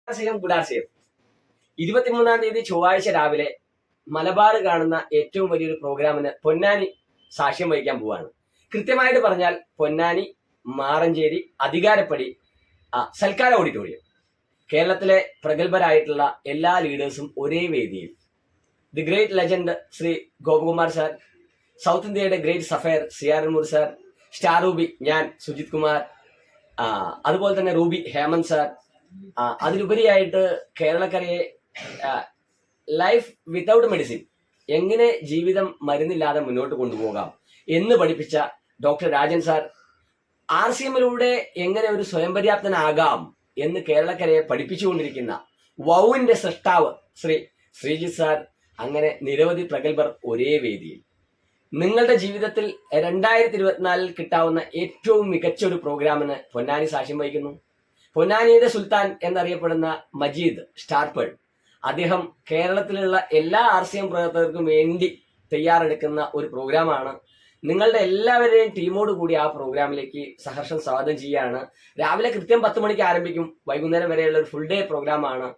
ഗുഡാശയം 23-ാം തീയതി ചൊവ്വാഴ്ച രാവിലെ മലബാർ കാണുന്ന ഏറ്റവും വലിയൊരു പ്രോഗ്രാമിന് പൊന്നാനി സാക്ഷ്യം വഹിക്കാൻ പോവാണ്. കൃത്യമായിട്ട് പറഞ്ഞാൽ പൊന്നാനി മാറഞ്ചേരി അധികാരപ്പടി സൽക്കാര ഓഡിറ്റോറിയം. കേരളത്തിലെ പ്രഗത്ഭരായിട്ടുള്ള എല്ലാ ലീഡേഴ്സും ഒരേ വേദിയിൽ. The great legend Shri Gopakumar sir, south ഇന്ത്യയുടെ great sapphire CR Moor sir, star ruby ഞാൻ സുജിത് കുമാർ, അതുപോലെ തന്നെ റൂബി ഹേമന്ത് സാർ, അതിലുപരിയായിട്ട് കേരളക്കരയെ ലൈഫ് വിത്തൗട്ട് മെഡിസിൻ എങ്ങനെ ജീവിതം മരുന്നില്ലാതെ മുന്നോട്ട് കൊണ്ടുപോകാം എന്ന് പഠിപ്പിച്ച ഡോക്ടർ രാജൻ സാർ, RCMലൂടെ എങ്ങനെ ഒരു സ്വയം പര്യാപ്തനാകാം എന്ന് കേരളക്കരയെ പഠിപ്പിച്ചുകൊണ്ടിരിക്കുന്ന വൗവിന്റെ സൃഷ്ടാവ് ശ്രീജിത്ത് സാർ, അങ്ങനെ നിരവധി പ്രഗത്ഭർ ഒരേ വേദിയിൽ. നിങ്ങളുടെ ജീവിതത്തിൽ 2024 കിട്ടാവുന്ന ഏറ്റവും മികച്ച ഒരു പ്രോഗ്രാമിന് പൊന്നാനി സാക്ഷ്യം വഹിക്കുന്നു. പൊന്നാനിയുടെ സുൽത്താൻ എന്നറിയപ്പെടുന്ന മജീദ് സ്റ്റാർപ്പേൾ, അദ്ദേഹം കേരളത്തിലുള്ള എല്ലാ RCM പ്രവർത്തകർക്കും വേണ്ടി തയ്യാറെടുക്കുന്ന ഒരു പ്രോഗ്രാമാണ്. നിങ്ങളുടെ എല്ലാവരുടെയും ടീമോട് കൂടി ആ പ്രോഗ്രാമിലേക്ക് സഹർഷം സ്വാഗതം ചെയ്യുകയാണ്. രാവിലെ കൃത്യം 10 മണിക്ക് ആരംഭിക്കും, വൈകുന്നേരം വരെയുള്ള ഒരു ഫുൾ ഡേ പ്രോഗ്രാമാണ്.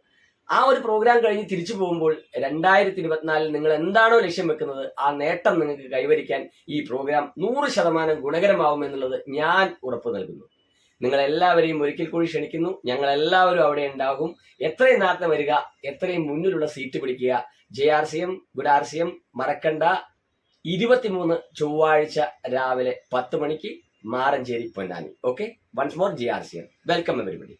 ആ ഒരു പ്രോഗ്രാം കഴിഞ്ഞ് തിരിച്ചു പോകുമ്പോൾ 2024 നിങ്ങൾ എന്താണോ ലക്ഷ്യം വെക്കുന്നത് ആ നേട്ടം നിങ്ങൾക്ക് കൈവരിക്കാൻ ഈ പ്രോഗ്രാം 100% ഗുണകരമാവും എന്നുള്ളത് ഞാൻ ഉറപ്പ് നൽകുന്നു. നിങ്ങളെല്ലാവരെയും ഒരിക്കൽ കൂടി ക്ഷണിക്കുന്നു. ഞങ്ങളെല്ലാവരും അവിടെ ഉണ്ടാകും. എത്രയും നേരത്തെ വരിക, എത്രയും മുന്നിലുള്ള സീറ്റ് പിടിക്കുക. JRCM ഗുഡ് RCM മറക്കണ്ട. 23 ചൊവ്വാഴ്ച രാവിലെ 10 മണിക്ക് Maranchery Ponnani. Okay, once more JRCM welcome everybody.